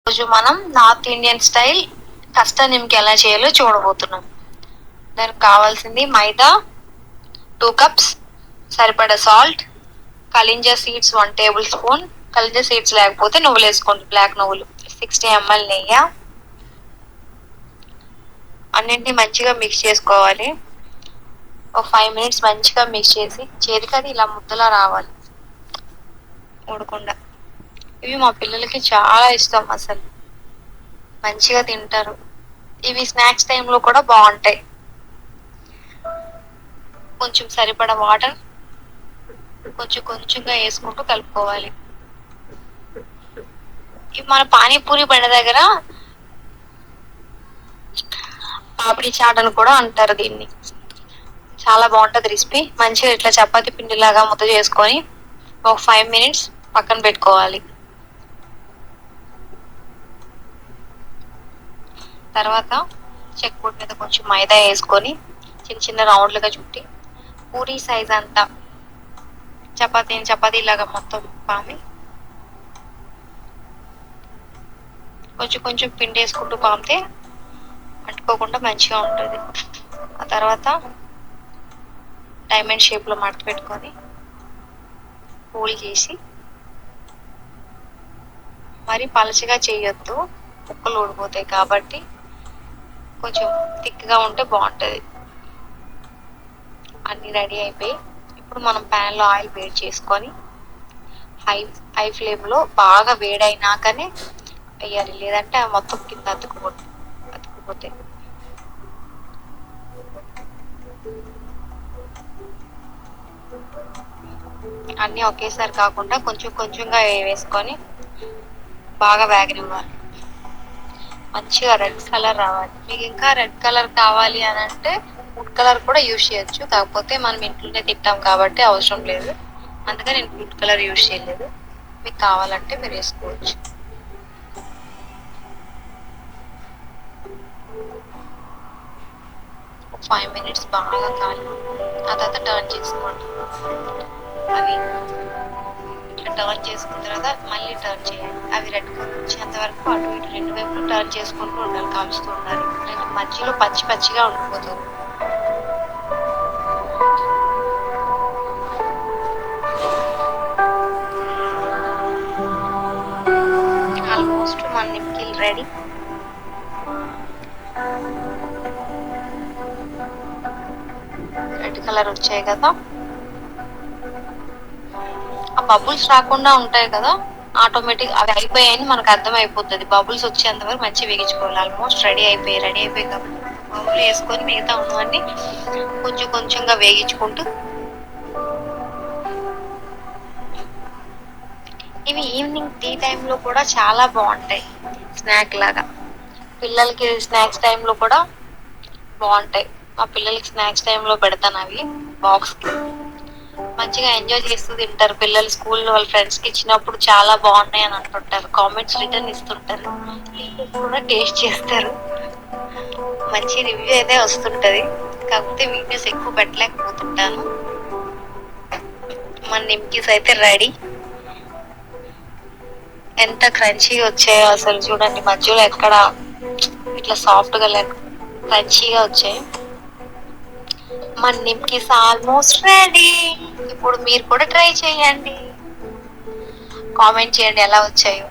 రోజు మనం north Indian style custard nimki ఎలా చేయాలో చూడబోతున్నాం. దానికి కావాల్సింది మైదా 2 కప్స్, సరిపడా సాల్ట్, కలింజా సీడ్స్ 1 టేబుల్ స్పూన్, కలింజా సీడ్స్ లేకపోతే నువ్వులు వేసుకోండి, బ్లాక్ నువ్వులు, 60 ml నెయ్యి. అన్నింటినీ మంచిగా మిక్స్ చేసుకోవాలి. ఒక 5 minutes మంచిగా మిక్స్ చేసి చేతికి ఇలా ముద్దలా రావాలి ఊడకుండా. ఇవి మా పిల్లలకి చాలా ఇష్టం, అసలు మంచిగా తింటారు. ఇవి స్నాక్స్ టైంలో కూడా బాగుంటాయి. కొంచెం సరిపడా వాటర్ కొంచెంగా వేసుకుంటూ కలుపుకోవాలి. ఇవి మన పానీపూరి బండి దగ్గర పాపిడి చాట్ అని కూడా అంటారు దీన్ని. చాలా బాగుంటది రెసిపీ. మంచిగా ఇట్లా చపాతీ పిండిలాగా ముద్ద చేసుకొని ఒక 5 minutes పక్కన పెట్టుకోవాలి. తర్వాత చెక్ బోర్డ్ మీద కొంచెం మైదా వేసుకొని చిన్న చిన్న రౌండ్లుగా చుట్టి పూరీ సైజ్ అంతా చపాతీలాగా మొత్తం పామి కొంచెం పిండి వేసుకుంటూ పామితే అంటుకోకుండా మంచిగా ఉంటుంది. ఆ తర్వాత డైమండ్ షేప్లో మడత పెట్టుకొని ఫోల్డ్ చేసి, మరి పలచగా చేయొద్దు, ముక్కలు ఊడిపోతాయి కాబట్టి కొంచెం థిక్గా ఉంటే బాగుంటుంది. అన్నీ రెడీ అయిపోయి ఇప్పుడు మనం ప్యాన్లో ఆయిల్ వేడి చేసుకొని హై ఫ్లేమ్లో బాగా వేడైనాకనే వేయాలి, లేదంటే మొత్తం కింద అతుక్కుపోతాయి. అన్నీ ఒకేసారి కాకుండా కొంచెంగా వేసుకొని బాగా వేగనివ్వాలి. మంచిగా రెడ్ కలర్ రావాలి. మీకు ఇంకా రెడ్ కలర్ కావాలి అని అంటే ఫుడ్ కలర్ కూడా యూజ్ చేయొచ్చు, కాకపోతే మనం ఇంట్లోనే తింటాం కాబట్టి అవసరం లేదు, అందుకని నేను ఫుడ్ కలర్ యూజ్ చేయలేదు. మీకు కావాలంటే మీరు వేసుకోవచ్చు. ఒక 5 minutes బాగా కాలి ఆ తర్వాత టర్న్ చేసుకోండి. అవి ఇట్లా టర్న్ చేసుకున్న తర్వాత మళ్ళీ టర్న్ చేయాలి. అవి రెడ్ కలర్ వచ్చేంత వరకు అటు ఇటు రెండు వైపులు టర్న్ చేసుకుంటూ ఉండాలి, కాల్చుతూ ఉండాలి. మధ్యలో పచ్చిగా ఉండిపోతుంది. ఆల్మోస్ట్ మన నిమ్కీలు రెడీ. రెడ్ కలర్ వచ్చాయి కదా, ఆ బబుల్స్ రాకుండా ఉంటాయి కదా, ఆటోమేటిక్ అవి అయిపోయాయని మనకు అర్థం అయిపోతుంది. బబుల్స్ వచ్చేంత వరకు మంచిగా వేగించుకోవాలి. ఆల్మోస్ట్ రెడీ అయిపోయి కాబట్టి బౌల్ వేసుకొని మిగతా ఉన్నవన్నీ కొంచెంగా వేగించుకుంటూ, ఇవి ఈవినింగ్ టీ టైంలో కూడా చాలా బాగుంటాయి, స్నాక్ లాగా. పిల్లలకి స్నాక్స్ టైంలో కూడా బాగుంటాయి. మా పిల్లలకి స్నాక్స్ టైంలో పెడతాను అవి బాక్స్కి. మంచిగా ఎంజాయ్ చేస్తూ తింటారు పిల్లలు. స్కూల్లో వాళ్ళ ఫ్రెండ్స్కి ఇచ్చినప్పుడు చాలా బాగున్నాయి అని అంటుంటారు, కామెంట్స్ రిటర్న్ ఇస్తుంటారు, కూడా టేస్ట్ చేస్తారు. మంచి రివ్యూ అయితే వస్తుంటది, కాకపోతే వీడియోస్ ఎక్కువ పెట్టలేకపోతుంటాను. మన నిమ్కీస్ అయితే రెడీ. ఎంత క్రంచీగా వచ్చాయో అసలు చూడండి, మధ్యలో ఎక్కడ ఇట్లా సాఫ్ట్గా క్రంచీగా వచ్చాయి. మన నిమ్కీస్ ఆల్మోస్ట్ రెడీ. ఇప్పుడు మీరు కూడా ట్రై చేయండి, కామెంట్ చేయండి ఎలా వచ్చాయో.